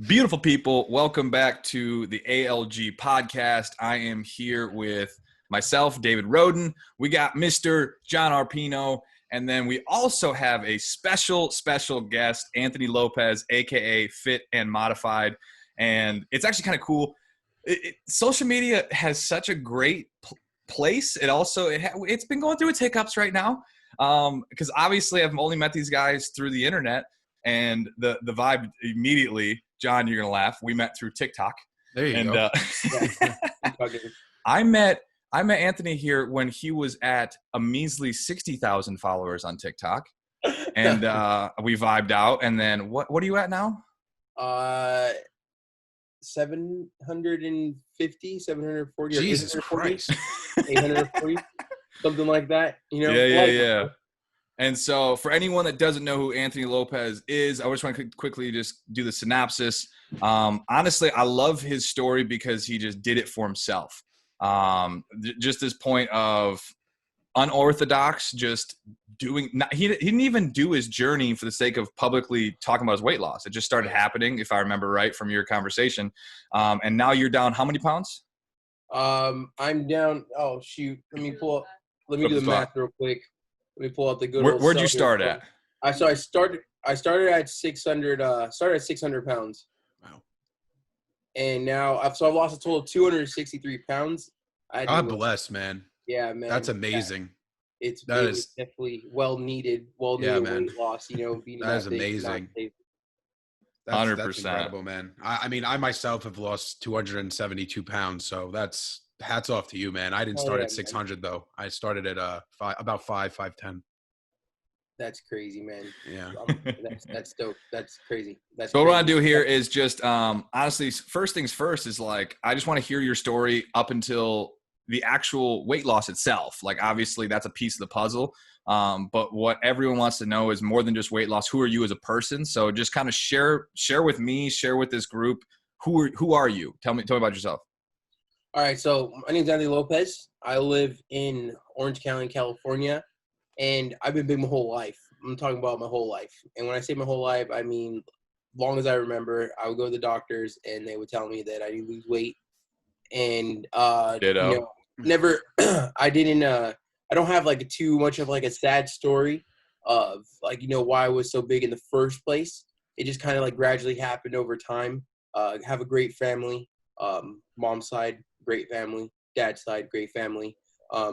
Beautiful people, welcome back to the ALG podcast. I am here with myself, David Roden. We got Mr. John Arpino, and then we also have a special guest, Anthony Lopez, aka Fit and Modified. And it's actually kind of cool. Social media has such a great place. It's been going through its hiccups right now, because obviously I've only met these guys through the internet, and the vibe immediately. John, you're gonna laugh. We met through TikTok. There you go. I met Anthony here when he was at a measly 60,000 followers on TikTok, and we vibed out. And then what are you at now? 750, 740. Jesus Christ. 840, something like that. Yeah. And so for anyone that doesn't know who Anthony Lopez is, I just want to quickly just do the synopsis. Honestly, I love his story because he just did it for himself. Just this point of unorthodox, just doing – he didn't even do his journey for the sake of publicly talking about his weight loss. It just started happening, if I remember right, from your conversation. And now you're down how many pounds? I'm down – oh, shoot. Let me do the math real quick. Let me pull out the good. Where'd you start at? I started at 600. Started at 600 pounds. Wow. And now I've lost a total of 263 pounds. God bless, man. Yeah, man. That's amazing. It's definitely well needed weight loss. Being that is amazing. 100%. That's incredible, man. I mean, I myself have lost 272 pounds, so that's. Hats off to you, man. I didn't start at 600 though. I started at about 5'10". That's crazy, man. Yeah. That's dope. That's crazy. So what I want to do here is just honestly, first things first is like I just want to hear your story up until the actual weight loss itself. Like obviously that's a piece of the puzzle. But what everyone wants to know is more than just weight loss. Who are you as a person? So just kind of share with me, share with this group. Who are you? Tell me about yourself. All right, so my name's Anthony Lopez. I live in Orange County, California, and I've been big my whole life. I'm talking about my whole life. And when I say my whole life, I mean, long as I remember, I would go to the doctors, and they would tell me that I need to lose weight. And, never – I don't have, like, too much of, like, a sad story of, like, why I was so big in the first place. It just kind of, like, gradually happened over time. Have a great family. Mom's side, great family. Dad's side, great family. I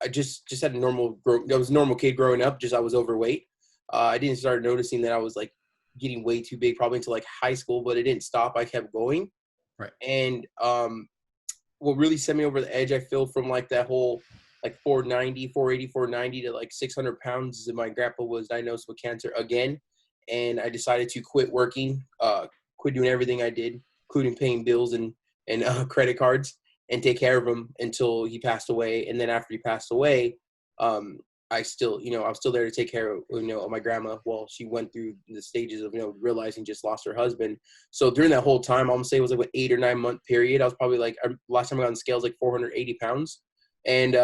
just had I was a normal kid growing up. Just I was overweight. I didn't start noticing that I was like getting way too big probably until like high school, but it didn't stop. I kept going. Right. And what really sent me over the edge, I feel, from like that whole like 480 to like 600 pounds is my grandpa was diagnosed with cancer again. And I decided to quit working, quit doing everything I did, including paying bills and credit cards, and take care of him until he passed away. And then after he passed away, I still there to take care of my grandma while she went through the stages of realizing just lost her husband. So during that whole time, I'm gonna say it was like an 8 or 9 month period. I was probably like last time I got on the scale was like 480 pounds. And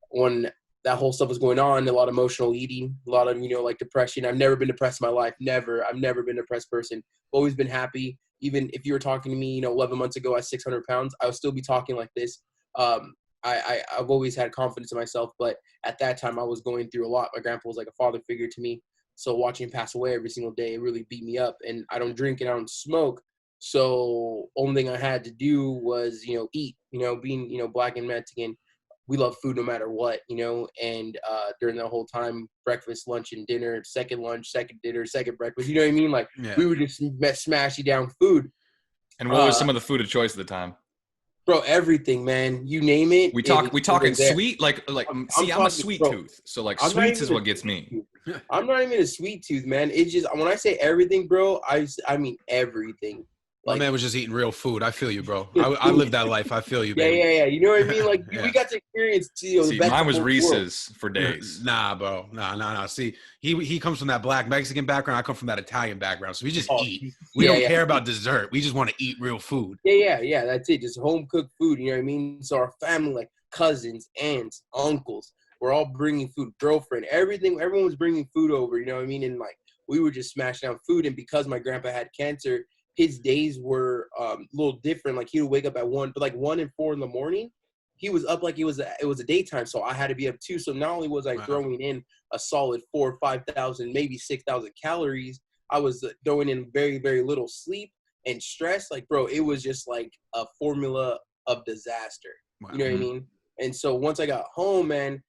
when that whole stuff was going on, a lot of emotional eating, a lot of like depression. I've never been depressed in my life. Never. I've never been a depressed person. Always been happy. Even if you were talking to me, 11 months ago at 600 pounds, I would still be talking like this. I've always had confidence in myself, but at that time I was going through a lot. My grandpa was like a father figure to me. So watching him pass away every single day, it really beat me up. And I don't drink and I don't smoke. So only thing I had to do was, eat, being, Black and Mexican. We love food no matter what, and during that whole time, breakfast, lunch, and dinner, second lunch, second dinner, second breakfast, you know what I mean? Like, We would just smash you down food. And what was some of the food of choice at the time? Bro, everything, man. You name it. We talking sweet? Like see, I'm a sweet tooth. So, like, sweets is what gets me. I'm not even a sweet tooth, man. It's just, when I say everything, bro, I mean everything. My man was just eating real food. I feel you, bro. I lived that life. I feel you, baby. Yeah. You know what I mean? Like, we got to experience, See, the best mine was Reese's for days. Nah, bro. Nah. See, he comes from that Black Mexican background. I come from that Italian background. So we just eat. We don't care about dessert. We just want to eat real food. Yeah. That's it. Just home-cooked food. You know what I mean? So our family, like cousins, aunts, uncles, we're all bringing food. Girlfriend, everything. Everyone was bringing food over. You know what I mean? And, like, we would just smash down food. And because my grandpa had cancer, his days were a little different. Like he would wake up at 1, but like 1 and 4 in the morning, he was up like it was a daytime. So I had to be up too. So not only was I throwing in a solid 4,000 or 5,000, maybe 6,000 calories, I was throwing in very, very little sleep and stress. Like, bro, it was just like a formula of disaster. Wow. You know what I mean? And so once I got home, man,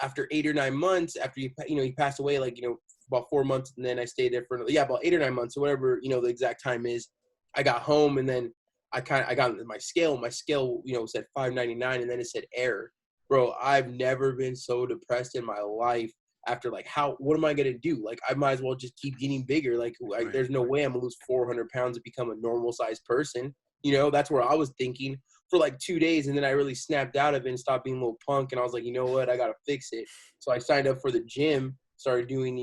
after 8 or 9 months, after he passed away, like, about 4 months, and then I stayed there for about 8 or 9 months, or whatever, the exact time is. I got home, and then I got my scale. My scale, said 599, and then it said error. Bro, I've never been so depressed in my life after, like, what am I going to do? Like, I might as well just keep getting bigger. Like, there's no way I'm going to lose 400 pounds to become a normal-sized person. That's where I was thinking for, like, 2 days, and then I really snapped out of it and stopped being a little punk, and I was like, you know what? I got to fix it. So I signed up for the gym, started doing,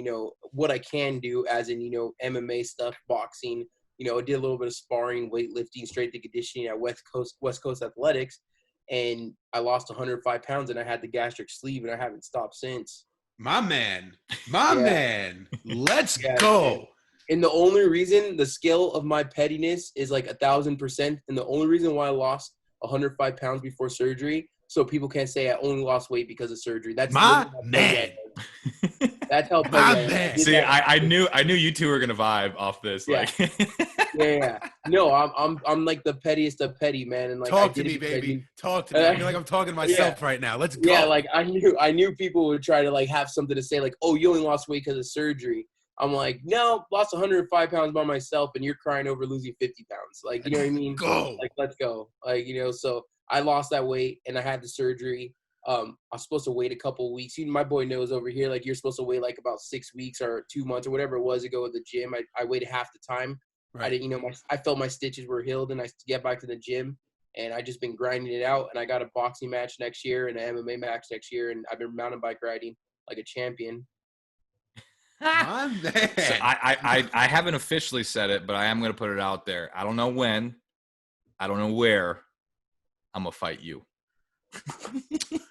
what I can do, as in, MMA stuff, boxing. I did a little bit of sparring, weightlifting, strength and conditioning at West Coast Athletics, and I lost 105 pounds, and I had the gastric sleeve, and I haven't stopped since. My man, let's go. Man. And the only reason the scale of my pettiness is like 1,000%, and the only reason why I lost 105 pounds before surgery, so people can't say I only lost weight because of surgery. That's my man. That's how petty I am. See, I knew you two were gonna vibe off this. Yeah. Like, yeah. No, I'm like the pettiest of petty, man. And like, talk to me, baby. Talk to me. I feel like I'm talking to myself right now. Let's go. Yeah, like I knew people would try to like have something to say, like, oh, you only lost weight because of surgery. I'm like, no, lost 105 pounds by myself, and you're crying over losing 50 pounds. Like, you know what I mean? Go. Like, let's go. Like, so I lost that weight, and I had the surgery. I was supposed to wait a couple of weeks. Even my boy knows over here, like, you're supposed to wait like about 6 weeks or 2 months or whatever it was to go to the gym. I waited half the time. Right. I didn't, I felt my stitches were healed, and I get back to the gym, and I just been grinding it out. And I got a boxing match next year and an MMA match next year, and I've been mountain bike riding like a champion. My man. So I haven't officially said it, but I am going to put it out there. I don't know when. I don't know where. I'm going to fight you.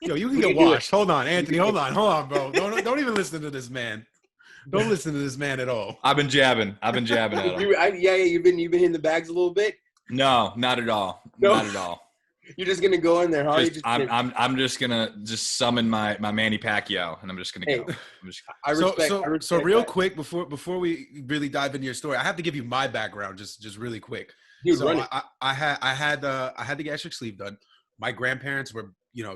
Yo, you can get washed. Hold on, Anthony. Hold on, bro. Don't even listen to this man. Don't listen to this man at all. I've been jabbing at him. You've been hitting the bags a little bit. No, not at all. No. Not at all. You're just gonna go in there, huh? I'm just gonna summon my Manny Pacquiao, and I'm just gonna go. I respect. So real quick before we really dive into your story, I have to give you my background just really quick. Dude, so I had the gastric sleeve done. My grandparents were,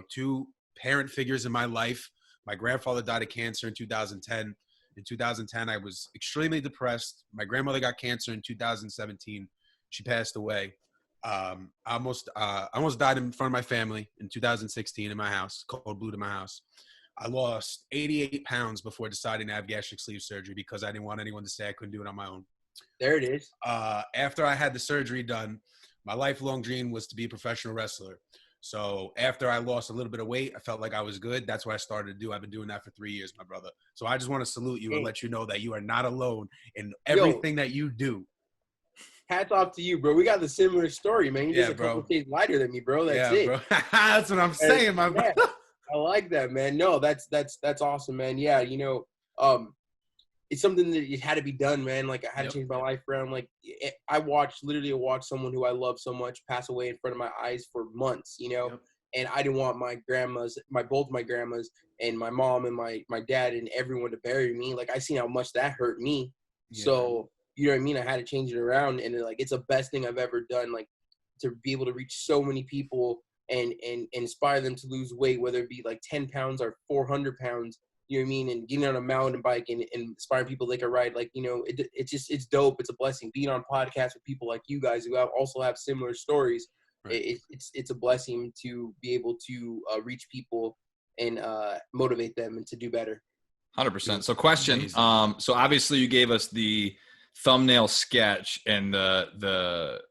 two parent figures in my life. My grandfather died of cancer in 2010. In 2010, I was extremely depressed. My grandmother got cancer in 2017. She passed away. I almost died in front of my family in 2016 in my house, cold blue to my house. I lost 88 pounds before deciding to have gastric sleeve surgery because I didn't want anyone to say I couldn't do it on my own. There it is. After I had the surgery done, my lifelong dream was to be a professional wrestler. So after I lost a little bit of weight, I felt like I was good. That's what I started to do. I've been doing that for 3 years, my brother. So I just want to salute you and let you know that you are not alone in everything that you do. Hats off to you, bro. We got the similar story, man. You're just a couple days lighter than me, bro. That's it. Bro. That's what I'm saying, my brother. I like that, man. No, that's awesome, man. Yeah, it's something that it had to be done, man. Like, I had to change my life around. Like, I watched someone who I love so much pass away in front of my eyes for months, and I didn't want both my grandmas and my mom and my dad and everyone to bury me. Like, I seen how much that hurt me. Yeah. So, you know what I mean? I had to change it around, and like, it's the best thing I've ever done, like, to be able to reach so many people and inspire them to lose weight, whether it be like 10 pounds or 400 pounds. You know what I mean? And getting on a mountain bike and inspiring people they can ride. Like, it's dope. It's a blessing. Being on podcasts with people like you guys who also have similar stories. Right. It's a blessing to be able to reach people and motivate them and to do better. 100%. So question. So obviously you gave us the thumbnail sketch and the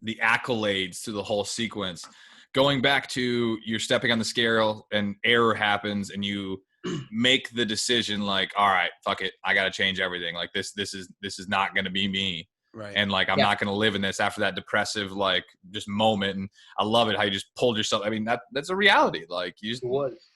accolades to the whole sequence. Going back to you're stepping on the scale and error happens and you make the decision like, all right, fuck it, I got to change everything. Like this is not going to be me. Right. And like, I'm not going to live in this after that depressive, like, just moment. And I love it how you just pulled yourself. I mean, that's a reality. Like,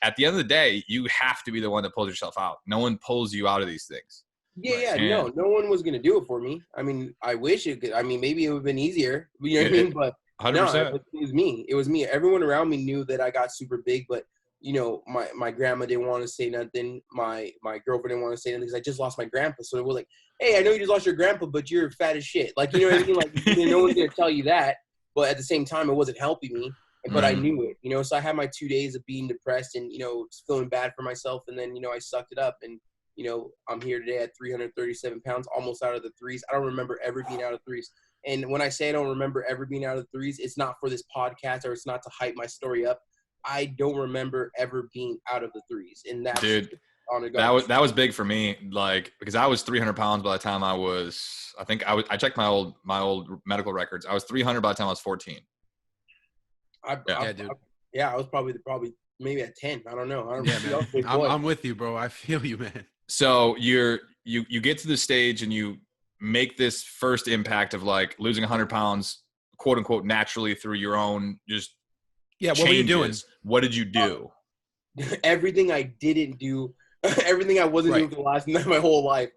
at the end of the day, you have to be the one that pulls yourself out. No one pulls you out of these things. Yeah, And no one was gonna do it for me. I mean, I wish it could. I mean, maybe it would have been easier. You know what I mean? But 100%. it was me. It was me. Everyone around me knew that I got super big, but my grandma didn't want to say nothing. My girlfriend didn't want to say nothing because I just lost my grandpa. So they were like, "Hey, I know you just lost your grandpa, but you're fat as shit." Like, you know what I mean? Like, no one's gonna tell you that. But at the same time, it wasn't helping me. But I knew it. So I had my 2 days of being depressed and feeling bad for myself, and then I sucked it up and. I'm here today at 337 pounds, almost out of the threes. I don't remember ever being out of threes. And when I say I don't remember ever being out of threes, it's not for this podcast or it's not to hype my story up. I don't remember ever being out of the threes. And that's dude, on a that was big for me. Like, because I was 300 pounds by the time I checked my old medical records. I was 300 by the time I was 14. Dude. I was probably maybe at 10. I don't know. Man. I'm with you, bro. I feel you, man. So you get to the stage and you make this first impact of like losing 100 pounds, quote unquote, naturally through your own just what changes. were you doing? What did you do? Everything I didn't do, everything I wasn't doing for the last my whole life.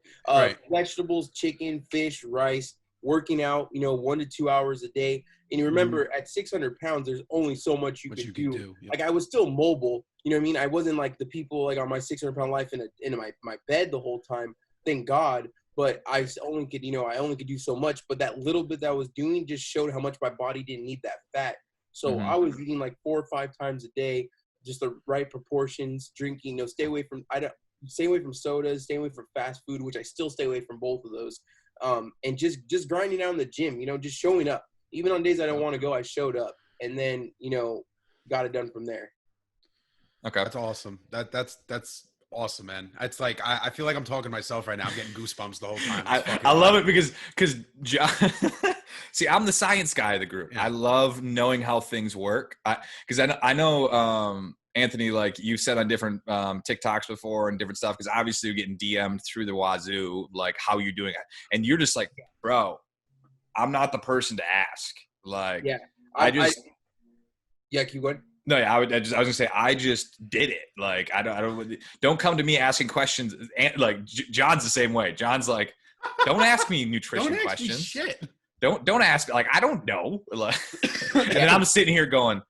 Vegetables, chicken, fish, rice, working out, 1 to 2 hours a day. And you remember at 600 pounds, there's only so much you could do. Yep. Like I was still mobile. You know what I mean? I wasn't like the people like on my 600-pound life in my bed the whole time. Thank God. But I only could do so much. But that little bit that I was doing just showed how much my body didn't need that fat. So I was eating like 4 or 5 times a day, just the right proportions, drinking. Stay away from sodas, stay away from fast food, which I still stay away from both of those. And just grinding out in the gym. Just showing up. Even on days I don't want to go, I showed up, and then got it done from there. Okay, that's awesome. That's awesome, man. It's like I feel like I'm talking to myself right now. I'm getting goosebumps the whole time. I love it because John, see, I'm the science guy of the group. I love knowing how things work. Because I know Anthony, like you said on different TikToks before and different stuff. Because obviously you're getting DM'd through the wazoo, like how you doing it, and you're just like, bro, I'm not the person to ask. Like, keep going. No, I was gonna say I just did it. Like I don't come to me asking questions. Like John's the same way. John's like, don't ask me nutrition questions. Shit. Don't ask. Like I don't know. Like, and then I'm sitting here going,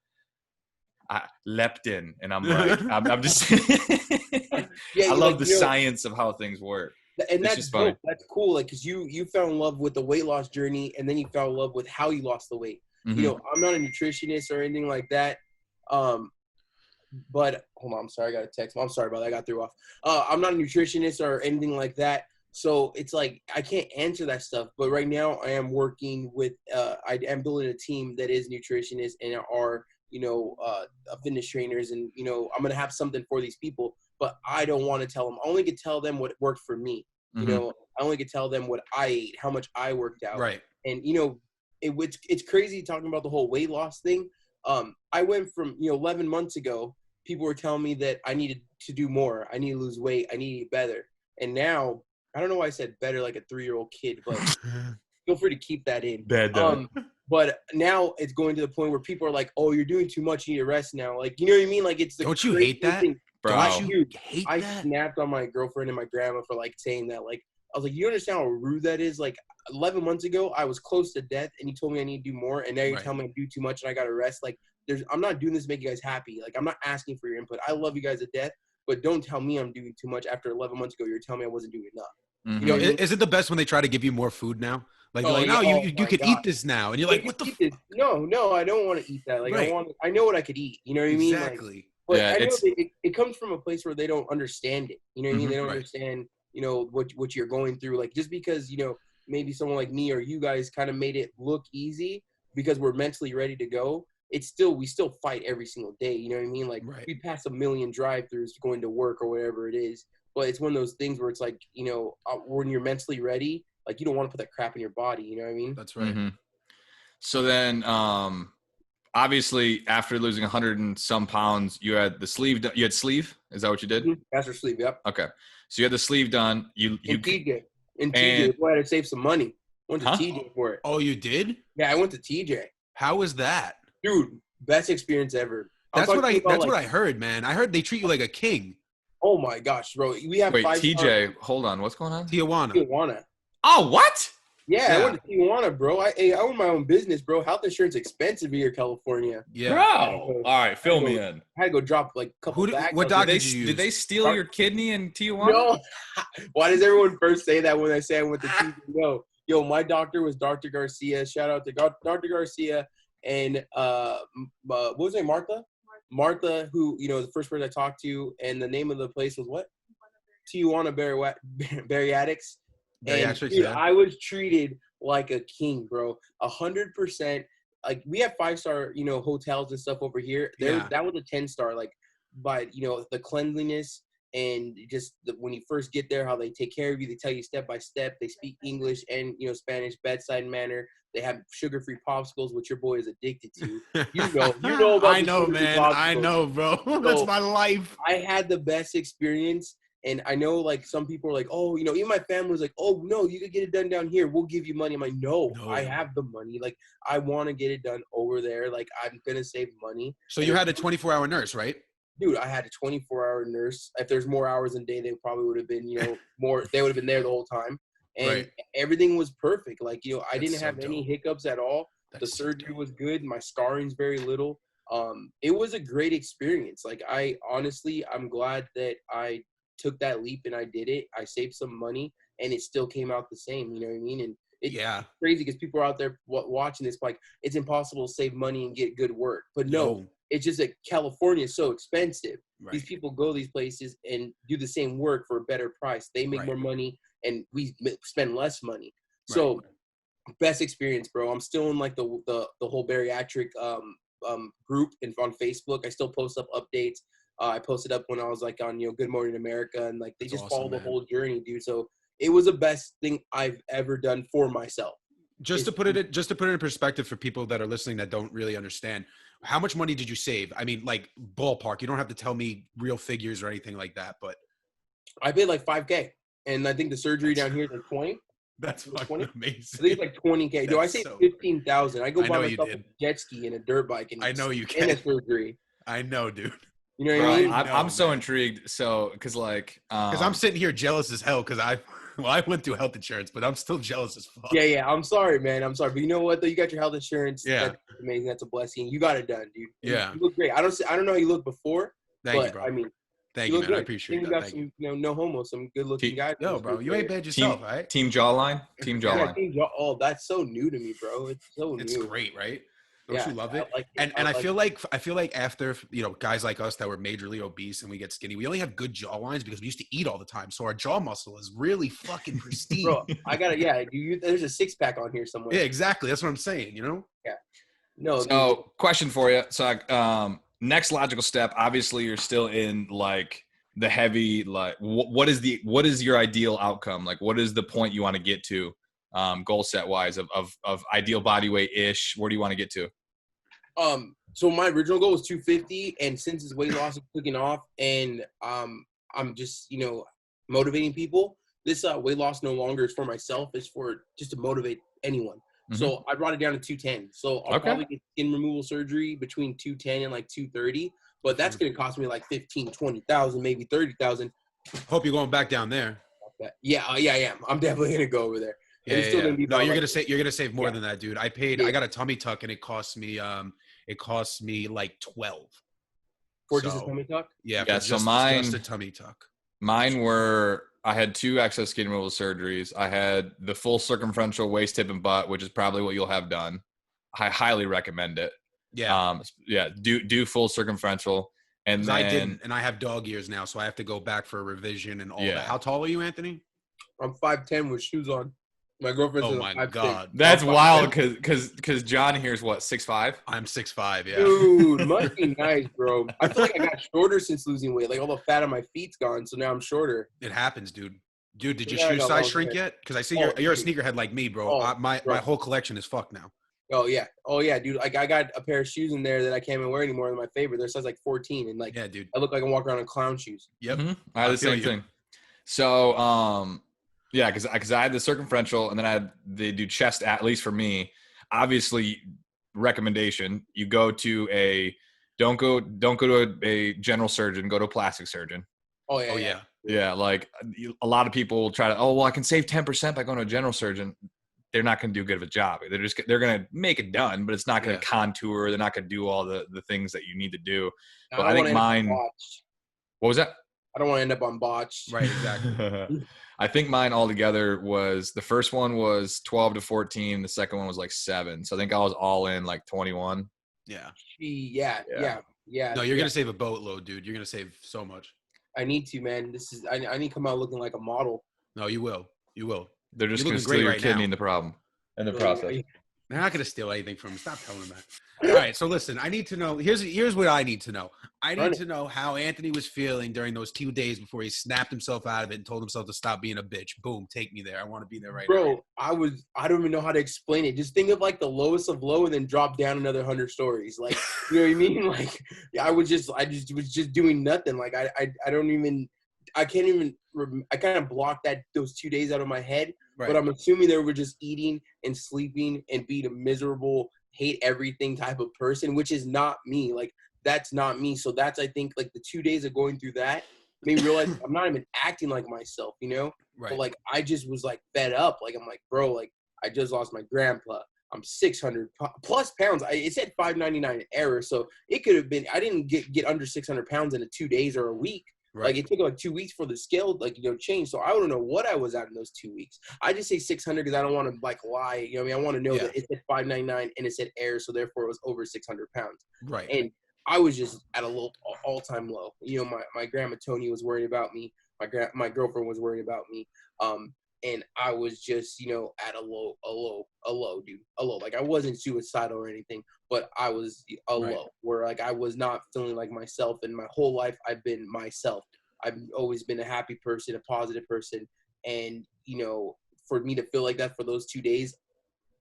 leptin, and I'm like, I'm just. I love the science of how things work. And that's dope. That's cool. Like, cause you fell in love with the weight loss journey, and then you fell in love with how you lost the weight. I'm not a nutritionist or anything like that. But hold on, I'm sorry, I got a text. I'm sorry about that. I got threw off. I'm not a nutritionist or anything like that. So it's like, I can't answer that stuff. But right now I am working with, I am building a team that is nutritionists and are, fitness trainers. And, I'm going to have something for these people, but I don't want to tell them. I only could tell them what worked for me. I only could tell them what I ate, how much I worked out. Right. And, it's crazy talking about the whole weight loss thing. I went from, 11 months ago, people were telling me that I needed to do more. I need to lose weight. I need to eat better. And now, I don't know why I said better like a 3-year-old kid, but feel free to keep that in. But now it's going to the point where people are like, oh, you're doing too much. You need to rest now. Like, you know what I mean? Like, it's the Don't you hate that? Thing. Bro. I snapped on my girlfriend and my grandma for like saying that. Like, I was like, you understand how rude that is? Like 11 months ago, I was close to death and you told me I need to do more. And now you're telling me I do too much and I got to rest. Like, I'm not doing this to make you guys happy. Like, I'm not asking for your input. I love you guys to death, but don't tell me I'm doing too much after 11 months ago. You're telling me I wasn't doing enough. Mm-hmm. Is it the best when they try to give you more food now? Like, you could eat this now. And you're like, what the fuck? No, I don't want to eat that. Like, I know what I could eat. You know what I mean? Exactly. Like, but I know it comes from a place where they don't understand it. You know what I mean? They don't understand, what you're going through. Like, just because, maybe someone like me or you guys kind of made it look easy because we're mentally ready to go. We still fight every single day. You know what I mean? Like, we pass 1 million drive-thrus going to work or whatever it is. But it's one of those things where it's like, when you're mentally ready, like, you don't want to put that crap in your body. You know what I mean? That's right. Mm-hmm. So then, obviously, after losing 100 and some pounds, you had the sleeve. You had sleeve. Is that what you did? That's your sleeve. Yep. Okay. So you had the sleeve done. TJ. Boy, I had to save some money. Went to TJ for it. Oh, you did? Yeah, I went to TJ. How was that? Dude, best experience ever. That's what I heard, man. I heard they treat you like a king. Oh my gosh, bro. We have Wait, 5-star TJ, hold on. What's going on? Tijuana. Oh, what? Yeah, I went to Tijuana, bro. I own my own business, bro. Health insurance expensive here in California. Bro. All right, fill me in. I had to go drop like a couple bags. What dog did you use? Did they steal your kidney in Tijuana? No. Why does everyone first say that when I say I went to TJ? No. Yo, my doctor was Dr. Garcia. Shout out to Dr. Garcia and what was her name? Martha, who, you know, the first person I talked to, and the name of the place was what? Tijuana Bariatrics. And dude, I was treated like a king, bro. 100%. Like, we have 5-star, you know, hotels and stuff over here. That was a 10-star. Like, by, you know, the cleanliness and just when you first get there, how they take care of you. They tell you step by step. They speak English and, you know, Spanish, bedside manner. They have sugar-free popsicles, which your boy is addicted to. You know about I know, man. Popsicles. I know, bro. That's my life. I had the best experience. And I know, like, some people are like, oh, you know, even my family was like, oh, no, you could get it done down here. We'll give you money. I'm like, no, I have the money. Like, I want to get it done over there. Like, I'm going to save money. So you had a 24-hour nurse, right? Dude, I had a 24-hour nurse. If there's more hours in a day, they probably would have been, you know, more. They would have been there the whole time. And everything was perfect. Like, you know, I didn't have any hiccups at all. The surgery was good. My scarring's very little. It was a great experience. Like, I'm glad that I took that leap and I did it. I saved some money and it still came out the same. You know what I mean? And it's crazy because people are out there watching this like it's impossible to save money and get good work. But no, it's just that California is so expensive. Right. These people go these places and do the same work for a better price. They make more money and we spend less money. So best experience, bro. I'm still in like the whole bariatric group on Facebook. I still post up updates. I posted up when I was like on, you know, Good Morning America, and like they just follow the whole journey, dude. So it was the best thing I've ever done for myself. Just to put it in perspective for people that are listening that don't really understand, how much money did you save? I mean, like ballpark. You don't have to tell me real figures or anything like that, but I paid like $5,000, and I think the surgery down here is like 20. That's fucking amazing. I think it's like $20,000. Do I say 15,000? I go buy myself a jet ski and a dirt bike, and I know you can. And a surgery. I know, dude. You know what I mean? I'm so intrigued. So, because I'm sitting here jealous as hell because I went through health insurance, but I'm still jealous as fuck. Yeah. I'm sorry, man. I'm sorry, but you know what? Though you got your health insurance. Yeah, that's amazing. That's a blessing. You got it done, dude. Yeah, you look great. I don't know how you look before. Thank you, bro. I mean, thank you, man. Good. I appreciate that. You got some, you know, no homo, some good looking guys. Yo, bro, you ain't bad yourself, right? Team jawline. Oh, that's so new to me, bro. It's so new. It's great, right? Don't you love it? Like it. And I feel like after, you know, guys like us that were majorly obese and we get skinny, we only have good jaw lines because we used to eat all the time. So our jaw muscle is really fucking pristine. Bro, I gotta, there's a 6-pack on here somewhere. Yeah, exactly. That's what I'm saying, you know? Yeah. No. So, question for you. So, next logical step, obviously you're still in like the heavy, like what is your ideal outcome? Like, what is the point you want to get to? Goal set wise of ideal body weight ish, where do you want to get to? So my original goal was 250, and since his weight loss is clicking off, and I'm just, you know, motivating people. This weight loss no longer is for myself; it's for just to motivate anyone. Mm-hmm. So I brought it down to 210. So I'll probably get skin removal surgery between 210 and like 230, but that's going to cost me like 15, 20,000, maybe 30,000. Hope you're going back down there. Yeah, I am. I'm definitely going to go over there. Yeah. No, you're gonna save more than that, dude. I got a tummy tuck and it cost me like 12. For just a tummy tuck? Yeah. So just a tummy tuck. Mine were, I had 2 excess skin removal surgeries. I had the full circumferential waist, hip, and butt, which is probably what you'll have done. I highly recommend it. Yeah. Do full circumferential. And then I didn't, and I have dog ears now, so I have to go back for a revision and all that. How tall are you, Anthony? I'm 5'10" with shoes on. My girlfriend's oh my god, that's wild because John here's what 6'5". I'm 6'5". Yeah, dude, must be nice, bro. I feel like I got shorter since losing weight. Like all the fat on my feet's gone, so now I'm shorter. It happens, dude. Dude, did your shoe size shrink yet? Because I see you're a sneakerhead like me, bro. My whole collection is fucked now. Oh yeah, dude. Like I got a pair of shoes in there that I can't even wear anymore. They're my favorite. They're size like 14, and like dude, I look like I'm walking around in clown shoes. Yep, I had the same thing. So yeah, because I had the circumferential, and then they do chest, at least for me. Obviously, recommendation: you go to don't go to a general surgeon, go to a plastic surgeon. Oh yeah, Oh yeah. Yeah, like a lot of people will try to, oh, well, I can save 10% by going to a general surgeon. They're not going to do good of a job. They're going to make it done, but it's not going to contour. They're not going to do all the things that you need to do. I But don't I think want to end up on mine, botched. what was that? I don't want to end up on botched. Right. Exactly. I think mine altogether was, the first one was 12 to 14. The second one was like 7. So I think I was all in like 21. Yeah. Yeah. No, you're gonna save a boatload, dude. You're gonna save so much. I need to, man. I need to come out looking like a model. No, you will. You will. They're just You're going to looking steal great your right kidney now. in the problem, in the process. They're not gonna steal anything from him. Stop telling them that. All right, so listen, I need to know. Here's what I need to know. I need to know how Anthony was feeling during those 2 days before he snapped himself out of it and told himself to stop being a bitch. Boom, take me there. I want to be there right now. Bro, I don't even know how to explain it. Just think of like the lowest of low and then drop down another 100 stories. Like, you know what I mean? Like, I was just doing nothing. Like, I don't even, I can't even, I kind of blocked those 2 days out of my head. Right. But I'm assuming they were just eating and sleeping and being a miserable, hate everything type of person, which is not me. Like, that's not me. So that's, I think, like the 2 days of going through that made me realize I'm not even acting like myself, you know? Right. But like, I just was like fed up. Like, I'm like, bro, like I just lost my grandpa. I'm 600 plus pounds. It said 599 error. So it could have been, I didn't get under 600 pounds in 2 days or a week. Right. Like, it took like 2 weeks for the scale, like, you know, change. So I don't know what I was at in those 2 weeks. I just say 600 because I don't want to like lie. You know what I mean? I want to know that it said 599 and it said air. So therefore it was over 600 pounds. Right. And I was just at a low, all-time low. You know, my grandma Tony was worried about me. My girlfriend was worried about me. And I was just, you know, at a low, dude, a low. Like, I wasn't suicidal or anything, but I was a low where like I was not feeling like myself. And my whole life I've been myself. I've always been a happy person, a positive person. And, you know, for me to feel like that for those 2 days,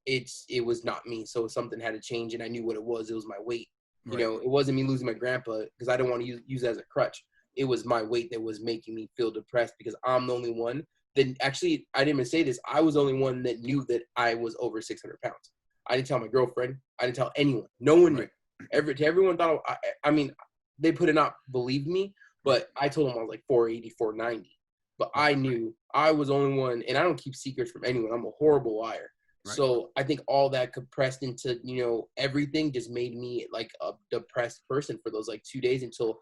it was not me. So something had to change, and I knew what it was. It was my weight. You know, it wasn't me losing my grandpa because I didn't want to use it as a crutch. It was my weight that was making me feel depressed because I'm the only one that actually, I didn't even say this. I was the only one that knew that I was over 600 pounds. I didn't tell my girlfriend. I didn't tell anyone. No one knew. Everyone thought, I mean, they could not believe me, but I told them I was like 480, 490. But I knew I was the only one, and I don't keep secrets from anyone. I'm a horrible liar. Right. So I think all that compressed into, you know, everything just made me like a depressed person for those like 2 days until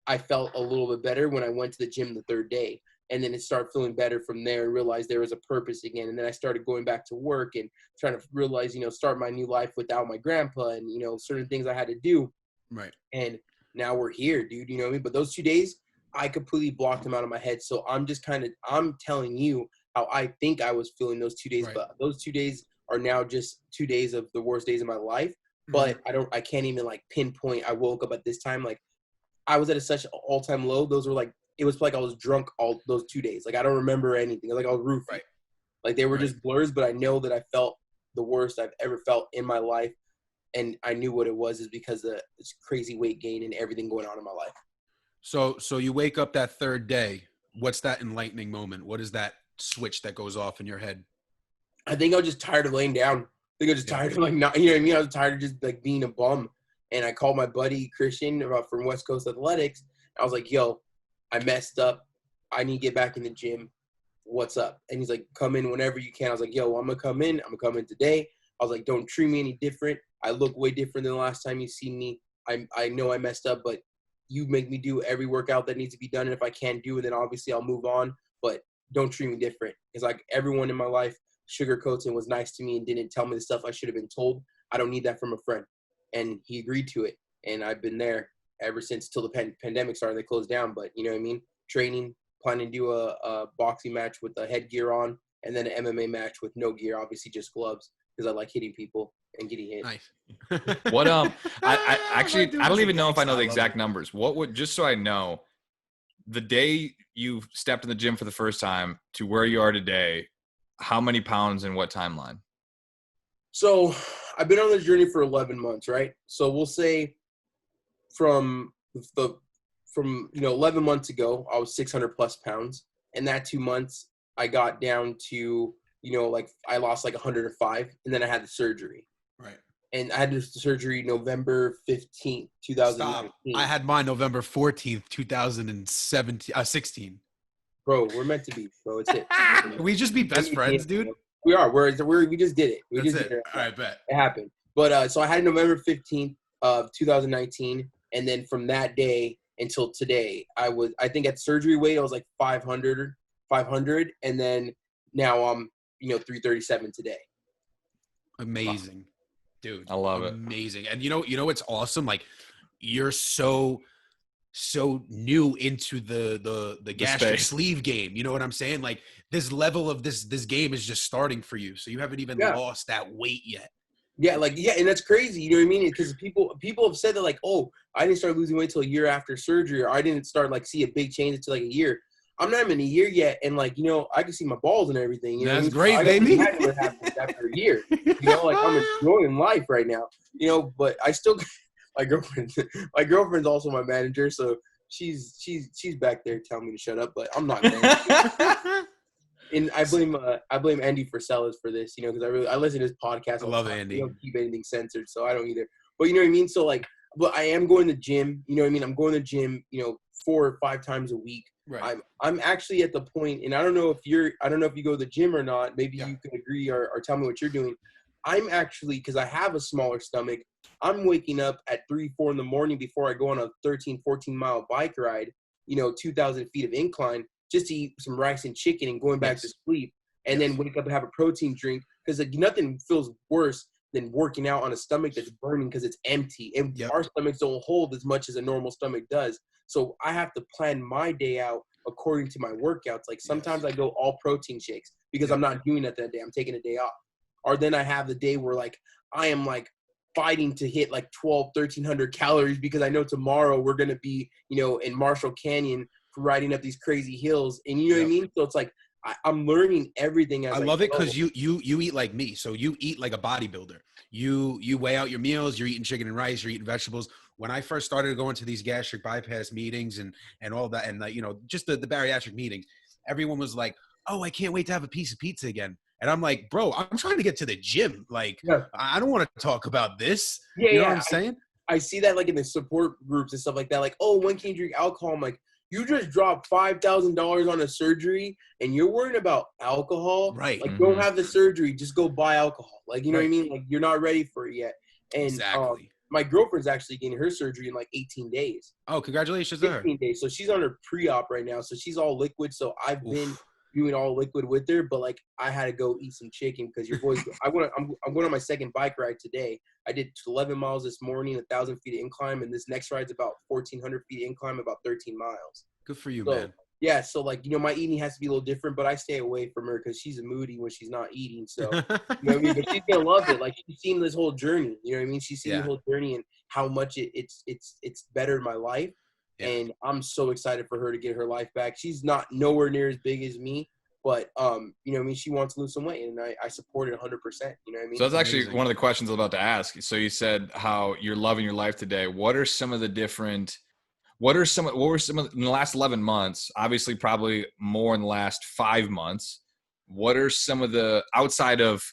I felt a little bit better when I went to the gym the third day. And then it started feeling better from there and realized there was a purpose again. And then I started going back to work and trying to realize, you know, start my new life without my grandpa and, you know, certain things I had to do. Right. And now we're here, dude, you know what I mean? But those 2 days, I completely blocked them out of my head. So I'm telling you how I think I was feeling those 2 days. Right. But those 2 days are now just 2 days of the worst days of my life. But I can't even like pinpoint. I woke up at this time. Like, I was at such an all-time low. Those were like, it was like I was drunk all those 2 days. Like, I don't remember anything. Like, I was roofie. Right. Like, they were just blurs, but I know that I felt the worst I've ever felt in my life. And I knew what it was is because of this crazy weight gain and everything going on in my life. So you wake up that third day. What's that enlightening moment? What is that switch that goes off in your head? I think I was just tired of laying down. I think I was just tired of like not, you know what I mean? I was tired of just like being a bum. And I called my buddy Christian from West Coast Athletics. I was like, yo, I messed up. I need to get back in the gym. What's up? And he's like, come in whenever you can. I was like, yo, I'm going to come in. I'm going to come in today. I was like, don't treat me any different. I look way different than the last time you see me. I know I messed up, but you make me do every workout that needs to be done. And if I can't do it, then obviously I'll move on. But don't treat me different. Because like everyone in my life sugarcoats and was nice to me and didn't tell me the stuff I should have been told. I don't need that from a friend. And he agreed to it. And I've been there ever since till the pandemic started. They closed down. But you know what I mean? Training, planning to do a boxing match with the headgear on, and then an MMA match with no gear, obviously just gloves, because I like hitting people and getting hit. Nice. What I actually I don't even know if I know the exact numbers. What would, just so I know, the day you stepped in the gym for the first time to where you are today, how many pounds and what timeline? So I've been on this journey for 11 months, right? So we'll say from 11 months ago, I was 600 plus pounds. And that 2 months, I got down to, like I lost like 105, and then I had the surgery. Right. and I had the surgery November 15th, 2019. Stop. I had mine November 14th, 16. Bro, we're meant to be, bro. It's it. Can we just be best friends, dude? We are. We just did it. We That's just it. did it. All right, bet. It happened. But so I had November 15th of 2019, and then from that day until today, I think at surgery weight I was like 500, and then now I'm 337 today. Amazing, dude. I love it. Amazing. And you know what's awesome? Like, you're so new into the gastric sleeve game. You know what I'm saying? Like, this level of this game is just starting for you. So you haven't even lost that weight yet. Yeah, and that's crazy. You know what I mean? Because people have said that, like, oh, I didn't start losing weight till a year after surgery, or I didn't start see a big change until like a year. I'm not even a year yet, and I can see my balls and everything. You know, that's great, baby. What happens after a year? I'm enjoying life right now. But I still, my girlfriend's also my manager, so she's back there telling me to shut up, but I'm not going to. And I blame Andy Friselis for this, because I listen to his podcast. I love Andy. He don't keep anything censored, so I don't either. But you know what I mean? So but I am going to the gym. You know what I mean? I'm going to the gym, 4 or 5 times a week. Right. I'm actually at the point, and I don't know if you go to the gym or not. Maybe you can agree or tell me what you're doing. I'm actually, because I have a smaller stomach, I'm waking up at 3, 4 in the morning before I go on a 13, 14-mile bike ride, 2,000 feet of incline, just to eat some rice and chicken and going back to sleep, and then wake up and have a protein drink, because nothing feels worse than working out on a stomach that's burning because it's empty. And our stomachs don't hold as much as a normal stomach does. So I have to plan my day out according to my workouts. Like sometimes I go all protein shakes because I'm not doing that day. I'm taking a day off. Or then I have the day where I am fighting to hit 1,300 calories because I know tomorrow we're going to be, in Marshall Canyon riding up these crazy hills. And you know what I mean? So it's I'm learning everything as I love it go. because you eat like me. So you eat like a bodybuilder. You weigh out your meals, you're eating chicken and rice, you're eating vegetables. When I first started going to these gastric bypass meetings and all that, and just the bariatric meetings, everyone was like, oh, I can't wait to have a piece of pizza again. And I'm like, bro, I'm trying to get to the gym. I don't want to talk about this. You know what I'm saying? I see that in the support groups and stuff like that. Oh, when can you drink alcohol? I'm like, you just dropped $5,000 on a surgery and you're worrying about alcohol. Right. Don't have the surgery. Just go buy alcohol. You know what I mean? You're not ready for it yet. And exactly. My girlfriend's actually getting her surgery in 18 days. Oh, congratulations to her. 15 days. So she's on her pre-op right now. So she's all liquid. So I've been doing all liquid with her, but I had to go eat some chicken because your boys. I'm going on my second bike ride today. I did 11 miles this morning, 1,000 feet of incline, and this next ride's about 1,400 feet of incline, about 13 miles. Good for you, man. Yeah, so my eating has to be a little different, but I stay away from her because she's moody when she's not eating. So you know what I mean. But she's gonna love it. She's seen this whole journey. You know what I mean? She's seen the whole journey and how much it's bettered my life. Yeah. And I'm so excited for her to get her life back. She's not nowhere near as big as me, but you know what I mean, she wants to lose some weight, and I support it 100%. You know what I mean? So that's actually one of the questions I was about to ask. So you said how you're loving your life today. What were some of the in the last 11 months, obviously probably more in the last 5 months, what are some of the, outside of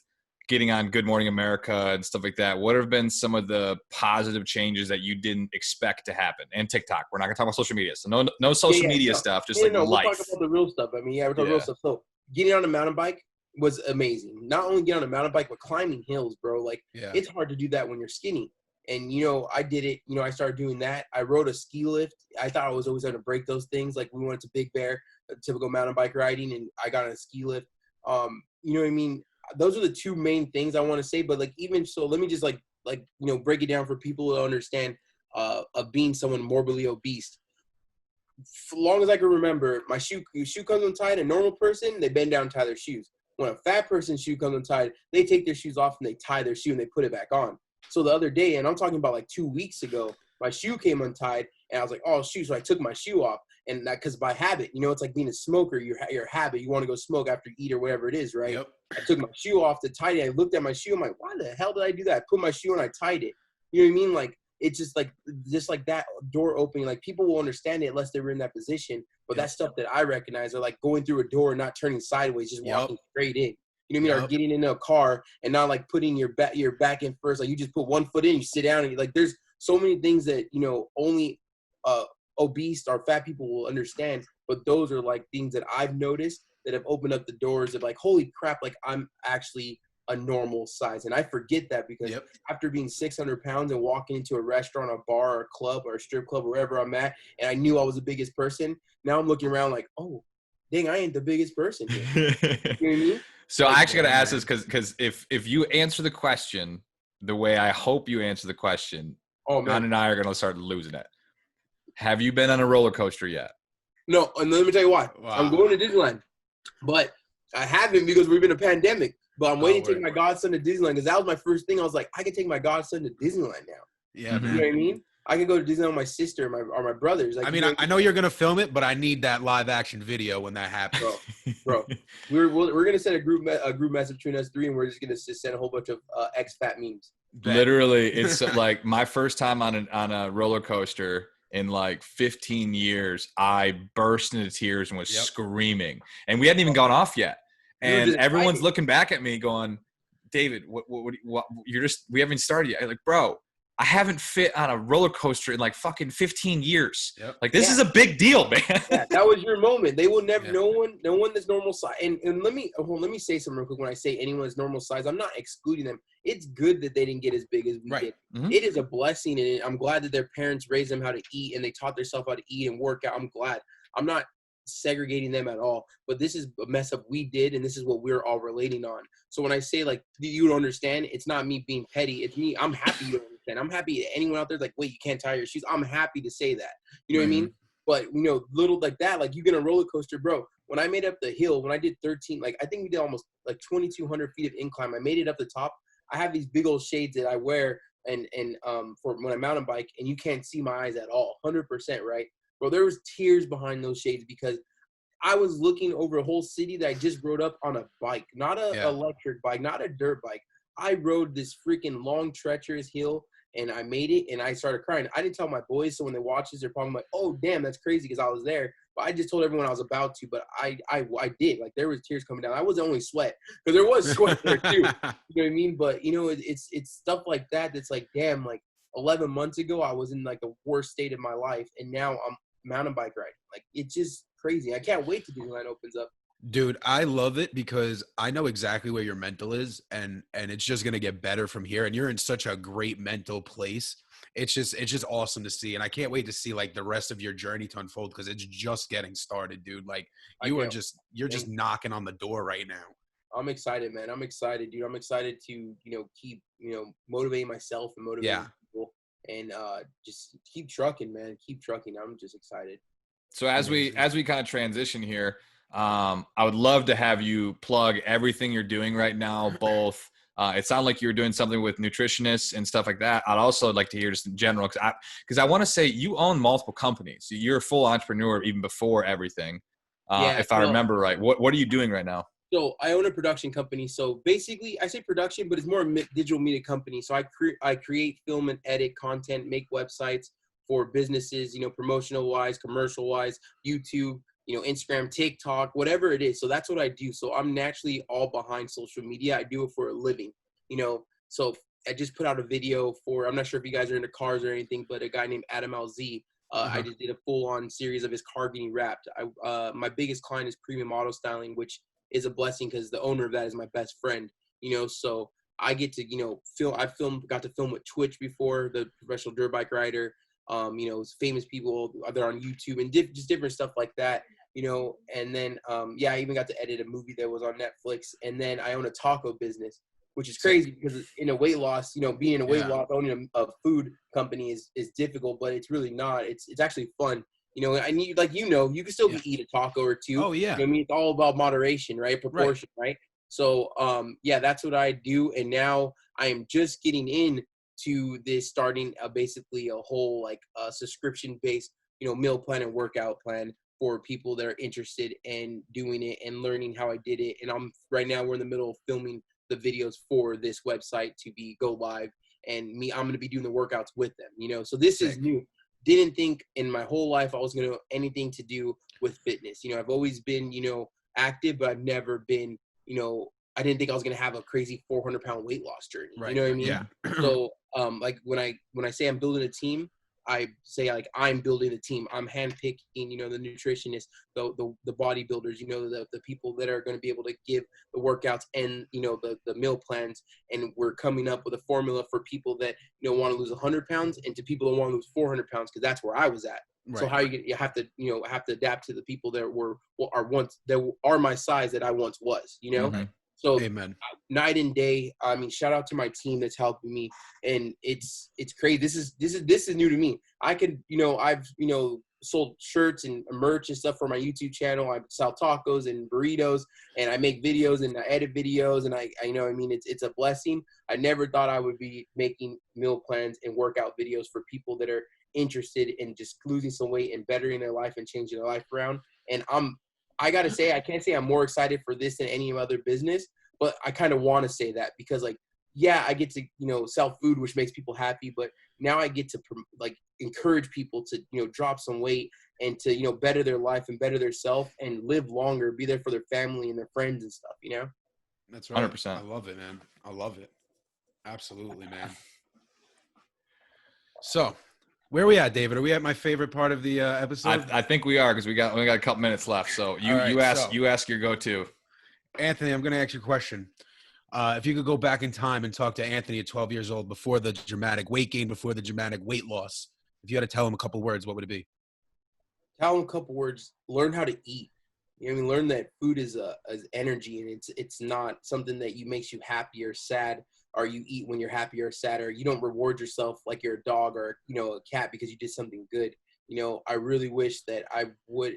getting on Good Morning America and stuff like that, what have been some of the positive changes that you didn't expect to happen? And TikTok, we're not gonna talk about social media. So no social media stuff, just life. We'll talk about the real stuff. I mean, we're talking real stuff. So getting on a mountain bike was amazing. Not only getting on a mountain bike, but climbing hills, bro. It's hard to do that when you're skinny. And, I did it, I started doing that. I rode a ski lift. I thought I was always going to break those things. We went to Big Bear, typical mountain bike riding, and I got on a ski lift. You know what I mean? Those are the two main things I want to say. But even so, let me just break it down for people to understand of being someone morbidly obese. For long as I can remember, my shoe comes untied. A normal person, they bend down and tie their shoes. When a fat person's shoe comes untied, they take their shoes off and they tie their shoe and they put it back on. So the other day, and I'm talking about 2 weeks ago, my shoe came untied, and I was like, oh, shoot. So I took my shoe off, and that because by habit, it's like being a smoker, your habit. You want to go smoke after you eat or whatever it is, right? Yep. I took my shoe off to tie it. I looked at my shoe. I'm like, why the hell did I do that? I put my shoe on, I tied it. You know what I mean? It's just that door opening. People will understand it unless they were in that position. But that stuff that I recognize are going through a door and not turning sideways, just walking straight in. You know what I mean? Or Yep. getting in a car and not like putting your back in first. Like you just put one foot in, you sit down, and like there's so many things that, you know, only obese or fat people will understand. But those are like things that I've noticed that have opened up the doors of like, holy crap, like I'm actually a normal size. And I forget that because Yep. after being 600 pounds and walking into a restaurant, a bar, or a club, or a strip club, wherever I'm at, and I knew I was the biggest person, now I'm looking around like, oh, dang, I ain't the biggest person here. You know what I mean? So Like, I actually got to yeah, ask man. this because if you answer the question the way I hope you answer the question, oh John man. and I are going to start losing it. Have you been on a roller coaster yet? No, and let me tell you why. I'm Wow. going to Disneyland, but I haven't because we've been in a pandemic. But I'm waiting to take word. my godson to Disneyland because that was my first thing. I was like, I can take my godson to Disneyland now. Yeah, Mhm. You know what I mean? I can go to Disneyland with my sister or my brothers. Like, I mean, I know you're gonna film it, but I need that live action video when that happens. bro, we're gonna send a group message between us three, and we're just gonna send a whole bunch of ex-fat memes. Bet. Literally, it's like my first time on a roller coaster in like 15 years. I burst into tears and was Yep. screaming, and we hadn't even gone off yet. You were And just everyone's excited. looking back at me, going, "David, what you're just we haven't started yet." I'm like, bro, I haven't fit on a roller coaster in like fucking 15 years. Yep. Like this Yeah. is a big deal, man. Yeah, that was your moment. They will never. Yeah. No one that's normal size. And let me say something real quick. When I say anyone that's normal size, I'm not excluding them. It's good that they didn't get as big as we Right. did. Mhm. It is a blessing, and I'm glad that their parents raised them how to eat and they taught themselves how to eat and work out. I'm glad. I'm not segregating them at all. But this is a mess up we did, and this is what we're all relating on. So when I say like you don't understand, it's not me being petty. It's me. I'm happy you don't understand. I'm happy anyone out there's like, wait, you can't tie your shoes. I'm happy to say that. You know what I mean? But, you know, little like that, like you get a roller coaster, bro. When I made up the hill, when I did 13, like I think we did almost like 2,200 feet of incline. I made it up the top. I have these big old shades that I wear and for when I mountain bike, and you can't see my eyes at all, 100%, right? Bro, there was tears behind those shades because I was looking over a whole city that I just rode up on a bike, not a Yeah. electric bike, not a dirt bike. I rode this freaking long, treacherous hill, and I made it, and I started crying. I didn't tell my boys, so when they watch this, they're probably like, "Oh, damn, that's crazy," because I was there. But I just told everyone I was about to. But I did. Like there was tears coming down. I wasn't only sweat because there was sweat there too. You know what I mean? But you know, it's stuff like that that's like, damn, like 11 months ago, I was in like the worst state of my life, and now I'm mountain bike riding. Like it's just crazy. I can't wait till Disneyland opens up. Dude, I love it because I know exactly where your mental is, and it's just gonna get better from here. And you're in such a great mental place. It's just awesome to see, and I can't wait to see like the rest of your journey to unfold because it's just getting started, dude. Like you're just knocking on the door right now. I'm excited, man. I'm excited, dude. I'm excited to, you know, keep, you know, motivating myself and motivating people, and just keep trucking, man. Keep trucking. I'm just excited. So as we kind of transition here, I would love to have you plug everything you're doing right now. Both, it sounded like you were doing something with nutritionists and stuff like that. I'd also like to hear just in general, because I want to say you own multiple companies. You're a full entrepreneur even before everything. If I remember right, what are you doing right now? So I own a production company. So basically, I say production, but it's more a digital media company. So I create, film, and edit content, make websites for businesses, you know, promotional wise, commercial wise, YouTube, you know, Instagram, TikTok, whatever it is. So that's what I do. So I'm naturally all behind social media. I do it for a living, you know. So I just put out a video for, I'm not sure if you guys are into cars or anything, but a guy named Adam ALG. I just did a full-on series of his car getting wrapped. My biggest client is Premium Auto Styling, which is a blessing because the owner of that is my best friend, you know. So I get to, you know, got to film with Twitch before, the professional dirt bike rider. You know, famous people, they're on YouTube and just different stuff like that, you know. And then, I even got to edit a movie that was on Netflix. And then I own a taco business, which is crazy because in a weight loss, you know, being in a weight loss, owning a food company is difficult, but it's really not. It's actually fun. You know, and you, like, you know, you can still eat a taco or two. Oh, yeah. You know what I mean? It's all about moderation, right? Proportion, right? So, that's what I do. And now I am just getting in to this, starting basically a whole like subscription-based, you know, meal plan and workout plan for people that are interested in doing it and learning how I did it. And right now we're in the middle of filming the videos for this website to go live, and I'm going to be doing the workouts with them, you know. So this is new. Didn't think in my whole life I was going to anything to do with fitness. You know, I've always been, you know, active, but I've never been, you know, I didn't think I was going to have a crazy 400-pound weight loss journey. Right. You know what I mean? Yeah. So, like when I say I'm building a team, I say like I'm building the team. I'm handpicking, you know, the nutritionists, the bodybuilders, you know, the people that are going to be able to give the workouts and, you know, the meal plans. And we're coming up with a formula for people that, you know, want to lose 100 pounds and to people that want to lose 400 pounds, because that's where I was at. Right. So how you have to, you know, have to adapt to the people that are my size that I once was, you know? Mm-hmm. So Amen. Night and day. I mean, shout out to my team that's helping me, and it's crazy. This is new to me. I could, you know, I've, you know, sold shirts and merch and stuff for my YouTube channel. I sell tacos and burritos, and I make videos and I edit videos, and I you know, I mean, it's a blessing. I never thought I would be making meal plans and workout videos for people that are interested in just losing some weight and bettering their life and changing their life around. And I got to say, I can't say I'm more excited for this than any other business, but I kind of want to say that because, like, yeah, I get to, you know, sell food, which makes people happy, but now I get to, like, encourage people to, you know, drop some weight and to, you know, better their life and better their self and live longer, be there for their family and their friends and stuff, you know? That's right. 100%. I love it, man. I love it. Absolutely, man. So, where are we at, David? Are we at my favorite part of the episode? I think we are, because we got a couple minutes left. So you ask your go-to. Anthony, I'm going to ask you a question. If you could go back in time and talk to Anthony at 12 years old before the dramatic weight gain, before the dramatic weight loss, if you had to tell him a couple words, what would it be? Tell him a couple words. Learn how to eat. You know what I mean? Learn that food is energy, and it's not something that makes you happy or sad, or you eat when you're happy or sad, or you don't reward yourself like you're a dog or, you know, a cat because you did something good. You know, I really wish that I would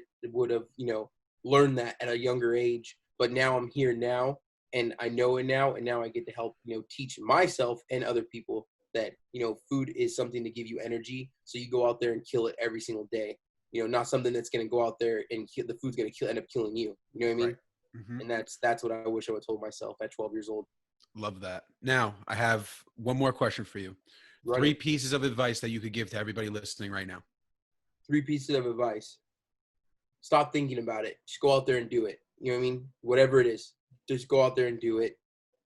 have, you know, learned that at a younger age, but now I'm here now and I know it now, and now I get to help, you know, teach myself and other people that, you know, food is something to give you energy. So you go out there and kill it every single day. You know, not something that's going to go out there and the food's going to end up killing you. You know what I mean? Right. Mm-hmm. And that's what I wish I would have told myself at 12 years old. Love that. Now, I have one more question for you. Right. 3 pieces of advice that you could give to everybody listening right now. 3 pieces of advice. Stop thinking about it. Just go out there and do it. You know what I mean? Whatever it is, just go out there and do it.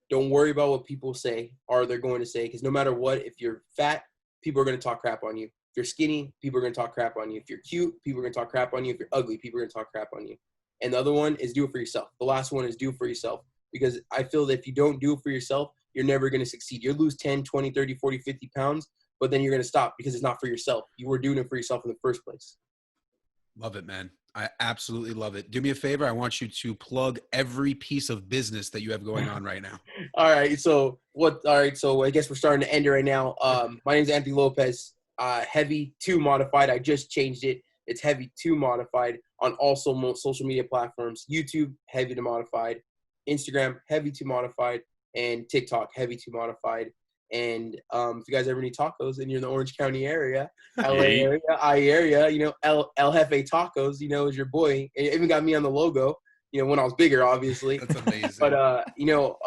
Don't worry about what people say or they're going to say, because no matter what, if you're fat, people are going to talk crap on you. If you're skinny, people are going to talk crap on you. If you're cute, people are going to talk crap on you. If you're ugly, people are going to talk crap on you. And the other one is do it for yourself. The last one is do it for yourself, because I feel that if you don't do it for yourself, you're never going to succeed. You'll lose 10, 20, 30, 40, 50 pounds, but then you're going to stop because it's not for yourself. You were doing it for yourself in the first place. Love it, man. I absolutely love it. Do me a favor. I want you to plug every piece of business that you have going on right now. All right. So I guess we're starting to end it right now. My name is Anthony Lopez. Heavy 2 Modified. I just changed it. It's Heavy 2 Modified on all social media platforms. YouTube, Heavy 2 Modified. Instagram, Heavy 2 Modified. And TikTok, Heavy 2 Modified. And if you guys ever need tacos and you're in the Orange County area, LA area, I area, you know, El Jefe Tacos, you know, is your boy. It even got me on the logo, you know, when I was bigger, obviously. That's amazing. But, you know,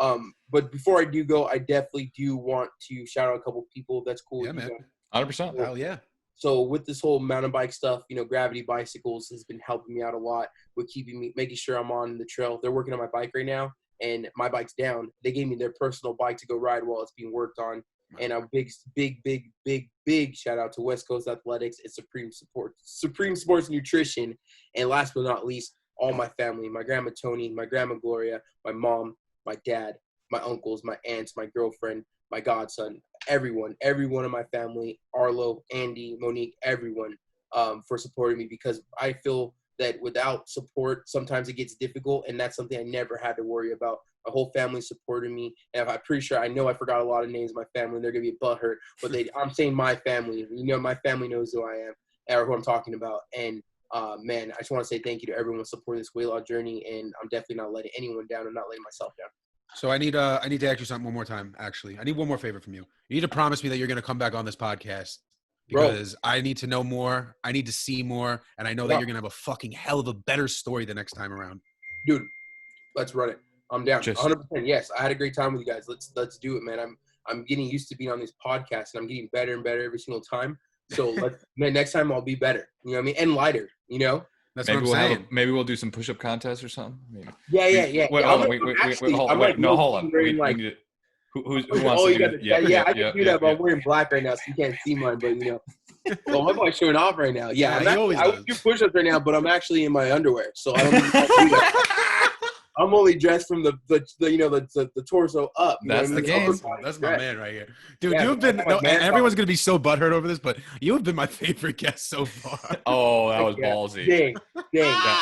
but before I do go, I definitely do want to shout out a couple people. That's cool. Yeah, man. 100%. Hell yeah. So with this whole mountain bike stuff, you know, Gravity Bicycles has been helping me out a lot with making sure I'm on the trail. They're working on my bike right now, and my bike's down. They gave me their personal bike to go ride while it's being worked on. And a big shout out to West Coast Athletics and Supreme Sports Nutrition. And last but not least, all my family, my grandma Tony, my grandma Gloria, my mom, my dad, my uncles, my aunts, my girlfriend, my godson, every one of my family, Arlo, Andy, Monique, everyone, for supporting me, because I feel that without support, sometimes it gets difficult, and that's something I never had to worry about. My whole family supported me, and I'm pretty sure, I know I forgot a lot of names of my family, and they're going to be butthurt, but I'm saying my family. You know, my family knows who I am, or who I'm talking about, and man, I just want to say thank you to everyone supporting this weight loss journey, and I'm definitely not letting anyone down and not letting myself down. So I need to ask you something one more time, actually. I need one more favor from you. You need to promise me that you're going to come back on this podcast, because I need to know more. I need to see more. And I know that you're going to have a fucking hell of a better story the next time around. Dude, let's run it. I'm down. 100%. Yes. I had a great time with you guys. Let's do it, man. I'm getting used to being on these podcasts, and I'm getting better and better every single time. So next time I'll be better. You know what I mean? And lighter, you know? That's Maybe what I'm saying. maybe we'll do some push-up contests or something. Maybe. Yeah. Wait, hold on. Wait, hold on. We like, need to, who wants oh, to you do got the, I can do that, but I'm wearing black right now, so you can't see mine. But oh, my boy's showing off right now. Yeah, he always I does. would do push-ups right now, but I'm actually in my underwear, so I don't think I can do that. I'm only dressed from the torso up. That's the game. That's my man right here, dude. Yeah, you've been. No, everyone's gonna be so butthurt over this, but you have been my favorite guest so far. Oh, that was ballsy. Dang.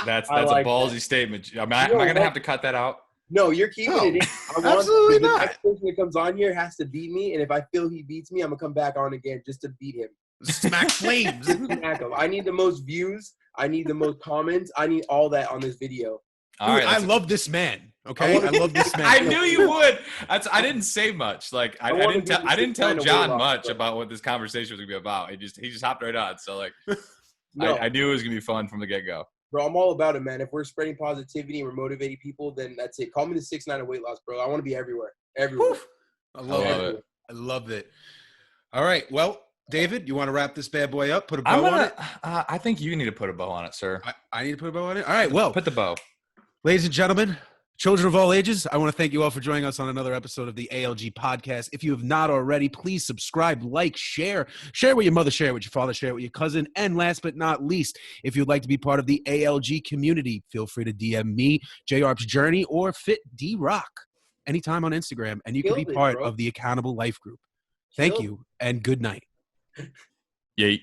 That's like a ballsy statement. Am I gonna have to cut that out? No, you're keeping it in. Absolutely not. The next person that comes on here has to beat me, and if I feel he beats me, I'm gonna come back on again just to beat him. Smack flames. Smack him. I need the most views. I need the most comments. I need all that on this video. Dude, all right, I love this man. Okay, I love this man. I knew you would. I didn't say much. Like I didn't tell John much about what this conversation was gonna be about. He just hopped right on. So like, I knew it was gonna be fun from the get-go. Bro, I'm all about it, man. If we're spreading positivity and we're motivating people, then that's it. Call me the 6ix9ine of weight loss, bro. I want to be everywhere. Everywhere. I love it. I love it. All right. Well, David, you want to wrap this bad boy up? Put a bow on it? I think you need to put a bow on it, sir. I need to put a bow on it? All right. Well, put the bow. Ladies and gentlemen, children of all ages, I want to thank you all for joining us on another episode of the ALG podcast. If you have not already, please subscribe, like, share. Share with your mother, share with your father, share with your cousin. And last but not least, if you'd like to be part of the ALG community, feel free to DM me, JR's Journey, or Fit D Rock anytime on Instagram, and you can be part of the Accountable Life group. Thank you, and good night. Yeet.